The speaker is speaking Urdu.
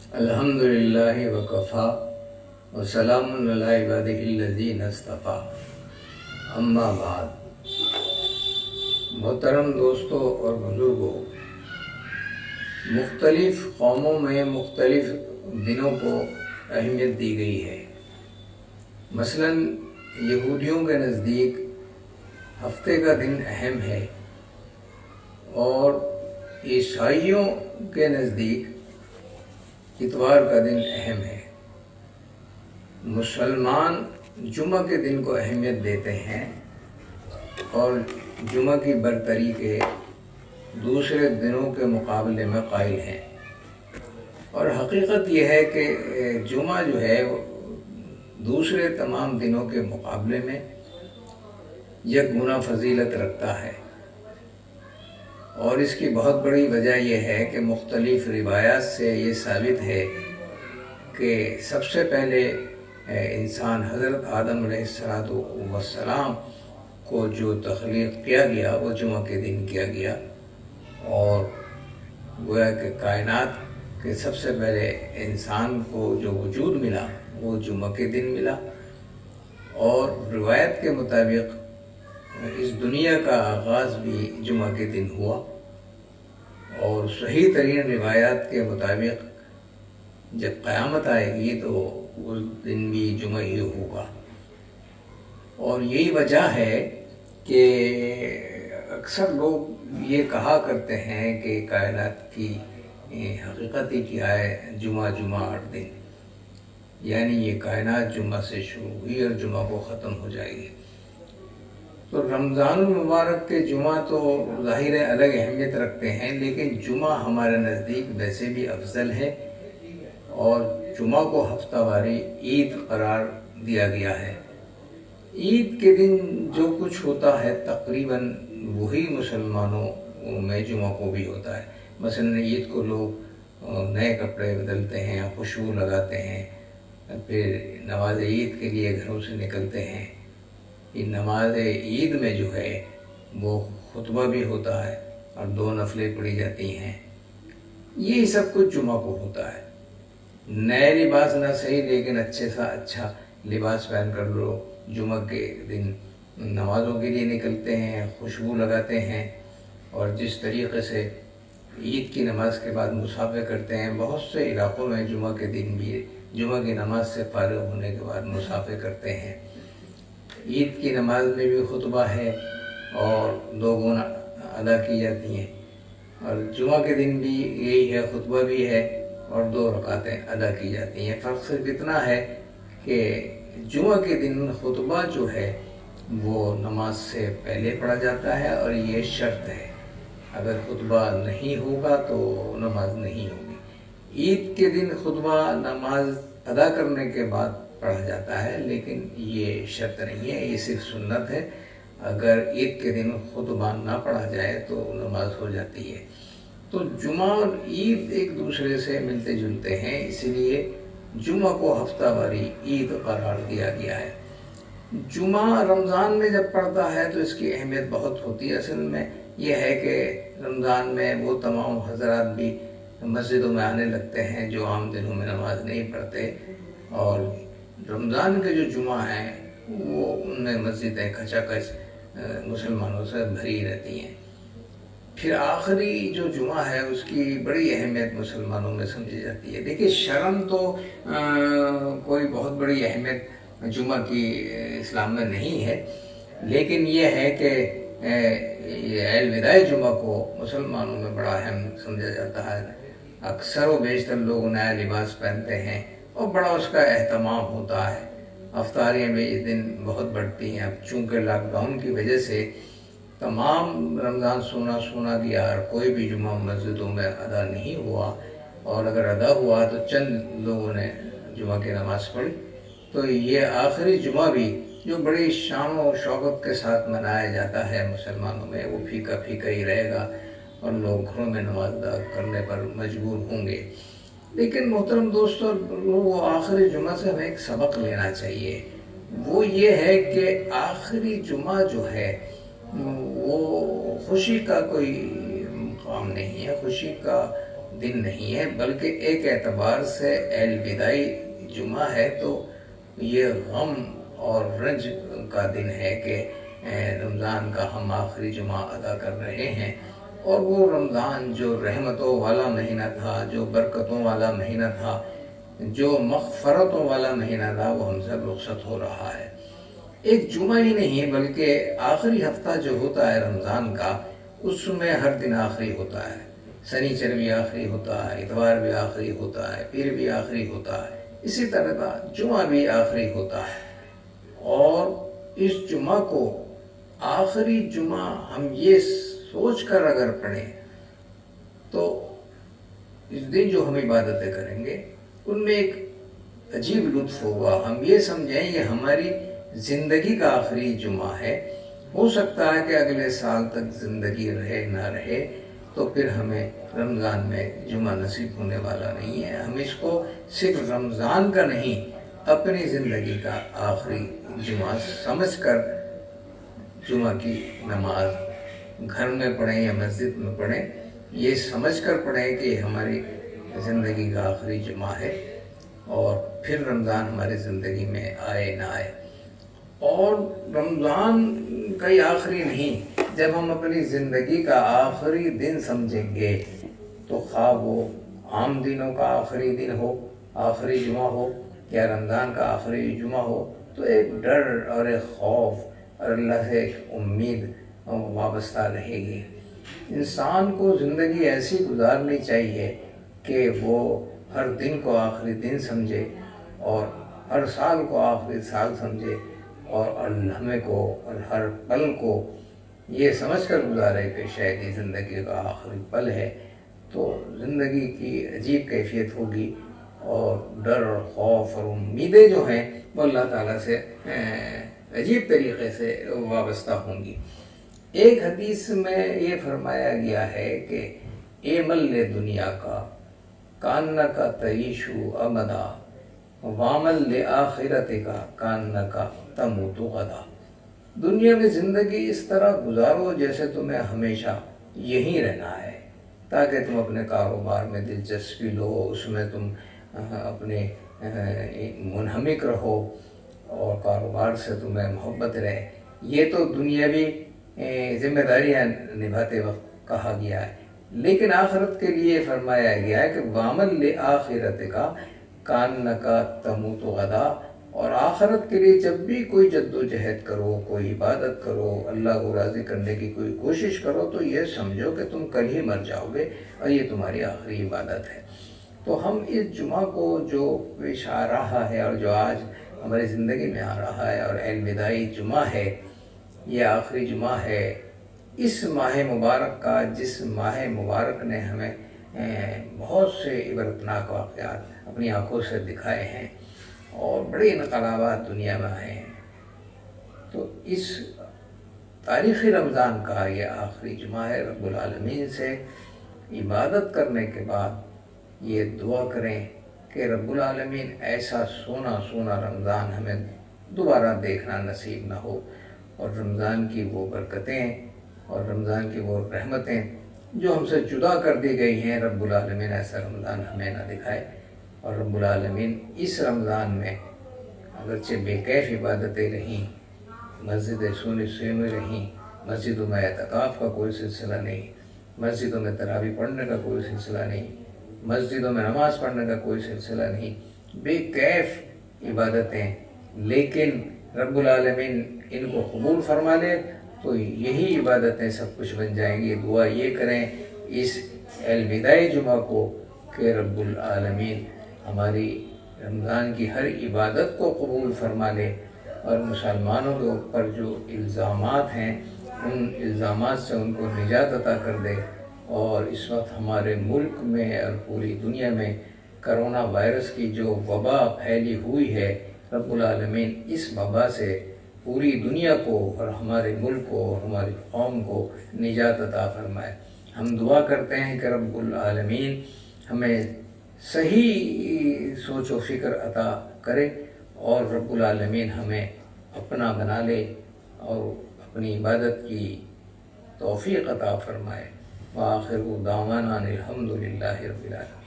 الحمدللہ وکفا وسلام علی عبادہ الذین اصطفیٰ، اما بعد۔ محترم دوستوں اور بزرگوں، مختلف قوموں میں مختلف دنوں کو اہمیت دی گئی ہے۔ مثلاً یہودیوں کے نزدیک ہفتے کا دن اہم ہے اور عیسائیوں کے نزدیک اتوار کا دن اہم ہے۔ مسلمان جمعہ کے دن کو اہمیت دیتے ہیں اور جمعہ کی برتری کے دوسرے دنوں کے مقابلے میں قائل ہیں، اور حقیقت یہ ہے کہ جمعہ جو ہے وہ دوسرے تمام دنوں کے مقابلے میں یک گنا فضیلت رکھتا ہے، اور اس کی بہت بڑی وجہ یہ ہے کہ مختلف روایات سے یہ ثابت ہے کہ سب سے پہلے انسان حضرت آدم علیہ السلام کو جو تخلیق کیا گیا وہ جمعہ کے دن کیا گیا، اور گویا کہ کائنات کے سب سے پہلے انسان کو جو وجود ملا وہ جمعہ کے دن ملا، اور روایت کے مطابق اس دنیا کا آغاز بھی جمعہ کے دن ہوا، اور صحیح ترین روایات کے مطابق جب قیامت آئے گی تو اس دن بھی جمعہ ہی ہوگا۔ اور یہی وجہ ہے کہ اکثر لوگ یہ کہا کرتے ہیں کہ کائنات کی حقیقت ہی کیا ہے، جمعہ 8 دن، یعنی یہ کائنات جمعہ سے شروع ہوئی اور جمعہ کو ختم ہو جائے گی۔ تو رمضان المبارک کے جمعہ تو ظاہر الگ اہمیت رکھتے ہیں، لیکن جمعہ ہمارے نزدیک ویسے بھی افضل ہے، اور جمعہ کو ہفتہ واری عید قرار دیا گیا ہے۔ عید کے دن جو کچھ ہوتا ہے تقریباً وہی مسلمانوں میں جمعہ کو بھی ہوتا ہے۔ مثلاً عید کو لوگ نئے کپڑے بدلتے ہیں، خوشبو لگاتے ہیں، پھر نماز عید کے لیے گھروں سے نکلتے ہیں۔ نماز عید میں جو ہے وہ خطبہ بھی ہوتا ہے اور 2 نفلیں پڑھی جاتی ہیں۔ یہی سب کچھ جمعہ کو ہوتا ہے۔ نئے لباس نہ صحیح لیکن اچھے سا اچھا لباس پہن کر لوگ جمعہ کے دن نمازوں کے لیے نکلتے ہیں، خوشبو لگاتے ہیں، اور جس طریقے سے عید کی نماز کے بعد مسافہ کرتے ہیں، بہت سے علاقوں میں جمعہ کے دن بھی جمعہ کی نماز سے فارغ ہونے کے بعد مسافہ کرتے ہیں۔ عید کی نماز میں بھی خطبہ ہے اور 2 گنا ادا کی جاتی ہیں، اور جمعہ کے دن بھی یہی ہے، خطبہ بھی ہے اور 2 رکعتیں ادا کی جاتی ہیں۔ فرق صرف اتنا ہے کہ جمعہ کے دن خطبہ جو ہے وہ نماز سے پہلے پڑھا جاتا ہے، اور یہ شرط ہے، اگر خطبہ نہیں ہوگا تو نماز نہیں ہوگی۔ عید کے دن خطبہ نماز ادا کرنے کے بعد پڑھا جاتا ہے، لیکن یہ شرط نہیں ہے، یہ صرف سنت ہے۔ اگر عید کے دن خطبہ نہ پڑھا جائے تو نماز ہو جاتی ہے۔ تو جمعہ اور عید ایک دوسرے سے ملتے جلتے ہیں، اس لیے جمعہ کو ہفتہ واری عید قرار دیا گیا ہے۔ جمعہ رمضان میں جب پڑتا ہے تو اس کی اہمیت بہت ہوتی ہے۔ اصل میں یہ ہے کہ رمضان میں وہ تمام حضرات بھی مسجدوں میں آنے لگتے ہیں جو عام دنوں میں نماز نہیں پڑھتے، اور رمضان کے جو جمعہ ہیں وہ ان میں مسجدیں کھچا کھچ مسلمانوں سے بھری رہتی ہیں۔ پھر آخری جو جمعہ ہے اس کی بڑی اہمیت مسلمانوں میں سمجھی جاتی ہے۔ دیکھیے، شرم تو کوئی بہت بڑی اہمیت جمعہ کی اسلام میں نہیں ہے، لیکن یہ ہے کہ الوداع جمعہ کو مسلمانوں میں بڑا اہم سمجھا جاتا ہے۔ اکثر و بیشتر لوگ نیا لباس پہنتے ہیں اور بڑا اس کا اہتمام ہوتا ہے۔ افطاریاں بھی اس دن بہت بڑھتی ہیں۔ اب چونکہ لاک ڈاؤن کی وجہ سے تمام رمضان سونا گیا، اور کوئی بھی جمعہ مسجدوں میں ادا نہیں ہوا، اور اگر ادا ہوا تو چند لوگوں نے جمعہ کی نماز پڑھی، تو یہ آخری جمعہ بھی جو بڑی شان و شوکت کے ساتھ منایا جاتا ہے مسلمانوں میں، وہ پھیکا پھیکا ہی رہے گا اور لوگ گھروں میں نماز ادا کرنے پر مجبور ہوں گے۔ لیکن محترم دوستو، وہ آخری جمعہ سے ہمیں ایک سبق لینا چاہیے۔ وہ یہ ہے کہ آخری جمعہ جو ہے وہ خوشی کا کوئی مقام نہیں ہے، خوشی کا دن نہیں ہے، بلکہ ایک اعتبار سے الوداعی جمعہ ہے، تو یہ غم اور رنج کا دن ہے کہ رمضان کا ہم آخری جمعہ ادا کر رہے ہیں، اور وہ رمضان جو رحمتوں والا مہینہ تھا، جو برکتوں والا مہینہ تھا، جو مغفرتوں والا مہینہ تھا، وہ ہم سے رخصت ہو رہا ہے۔ ایک جمعہ ہی نہیں بلکہ آخری ہفتہ جو ہوتا ہے رمضان کا، اس میں ہر دن آخری ہوتا ہے۔ سنیچر بھی آخری ہوتا ہے، اتوار بھی آخری ہوتا ہے، پیر بھی آخری ہوتا ہے، اسی طرح جمعہ بھی آخری ہوتا ہے۔ اور اس جمعہ کو آخری جمعہ ہم یہ سوچ کر اگر پڑھیں تو اس دن جو ہم عبادتیں کریں گے ان میں ایک عجیب لطف ہوگا۔ ہم یہ سمجھیں یہ ہماری زندگی کا آخری جمعہ ہے۔ ہو سکتا ہے کہ اگلے سال تک زندگی رہے نہ رہے تو پھر ہمیں رمضان میں جمعہ نصیب ہونے والا نہیں ہے۔ ہم اس کو صرف رمضان کا نہیں، اپنی زندگی کا آخری جمعہ سمجھ کر جمعہ کی نماز گھر میں پڑھیں یا مسجد میں پڑھیں، یہ سمجھ کر پڑھیں کہ ہماری زندگی کا آخری جمعہ ہے، اور پھر رمضان ہماری زندگی میں آئے نہ آئے۔ اور رمضان کا ہی آخری نہیں، جب ہم اپنی زندگی کا آخری دن سمجھیں گے تو خواہ وہ عام دنوں کا آخری دن ہو، آخری جمعہ ہو، یا رمضان کا آخری جمعہ ہو، تو ایک ڈر اور ایک خوف اور اللہ سے ایک امید وابستہ رہے گی۔ انسان کو زندگی ایسی گزارنی چاہیے کہ وہ ہر دن کو آخری دن سمجھے، اور ہر سال کو آخری سال سمجھے، اور ہر لمحے کو اور ہر پل کو یہ سمجھ کر گزارے کہ شاید یہ زندگی کا آخری پل ہے۔ تو زندگی کی عجیب کیفیت ہوگی، اور ڈر اور خوف اور امیدیں جو ہیں وہ اللہ تعالیٰ سے عجیب طریقے سے وابستہ ہوں گی۔ ایک حدیث میں یہ فرمایا گیا ہے کہ اعمل دنیا کا کانکا تعیشو ابدا وعمل لآخرت کا کانکا تموت غدا۔ دنیا میں زندگی اس طرح گزارو جیسے تمہیں ہمیشہ یہیں رہنا ہے، تاکہ تم اپنے کاروبار میں دلچسپی لو، اس میں تم اپنے منہمک رہو، اور کاروبار سے تمہیں محبت رہے۔ یہ تو دنیاوی ذمہ داریاں نبھاتے وقت کہا گیا ہے، لیکن آخرت کے لیے فرمایا گیا ہے کہ وَعْمَلْ لِآخِرَتِكَ كَأَنَّكَ تَمُوتُ غَدًا۔ اور آخرت کے لیے جب بھی کوئی جد و جہد کرو، کوئی عبادت کرو، اللہ کو راضی کرنے کی کوئی کوشش کرو، تو یہ سمجھو کہ تم کل ہی مر جاؤ گے، اور یہ تمہاری آخری عبادت ہے۔ تو ہم اس جمعہ کو جو پیش آ رہا ہے اور جو آج ہماری زندگی میں آ رہا ہے، اور الوداعی جمعہ ہے، یہ آخری جمعہ ہے اس ماہ مبارک کا، جس ماہ مبارک نے ہمیں بہت سے عبرتناک واقعات اپنی آنکھوں سے دکھائے ہیں، اور بڑے انقلابات دنیا میں آئے ہیں۔ تو اس تاریخی رمضان کا یہ آخری جمعہ ہے۔ رب العالمین سے عبادت کرنے کے بعد یہ دعا کریں کہ رب العالمین ایسا سونا رمضان ہمیں دوبارہ دیکھنا نصیب نہ ہو، اور رمضان کی وہ برکتیں اور رمضان کی وہ رحمتیں جو ہم سے جدا کر دی گئی ہیں، رب العالمین ایسا رمضان ہمیں نہ دکھائے۔ اور رب العالمین اس رمضان میں اگرچہ بے کیف عبادتیں رہیں، مسجدیں سونی رہیں، مسجدوں میں اعتکاف کا کوئی سلسلہ نہیں، مسجدوں میں تراویح پڑھنے کا کوئی سلسلہ نہیں، مسجدوں میں نماز پڑھنے کا کوئی سلسلہ نہیں، بے کیف عبادتیں، لیکن رب العالمین ان کو قبول فرما لے تو یہی عبادتیں سب کچھ بن جائیں گی۔ دعا یہ کریں اس الوداعی جمعہ کو کہ رب العالمین ہماری رمضان کی ہر عبادت کو قبول فرما لے، اور مسلمانوں کے اوپر جو الزامات ہیں ان الزامات سے ان کو نجات عطا کر دے۔ اور اس وقت ہمارے ملک میں اور پوری دنیا میں کرونا وائرس کی جو وبا پھیلی ہوئی ہے، رب العالمین اس وبا سے پوری دنیا کو اور ہمارے ملک کو اور ہماری قوم کو نجات عطا فرمائے۔ ہم دعا کرتے ہیں کہ رب العالمین ہمیں صحیح سوچ و فکر عطا کرے، اور رب العالمین ہمیں اپنا بنا لے اور اپنی عبادت کی توفیق عطا فرمائے۔ وآخر دعوانا الحمد للہ رب العالمین۔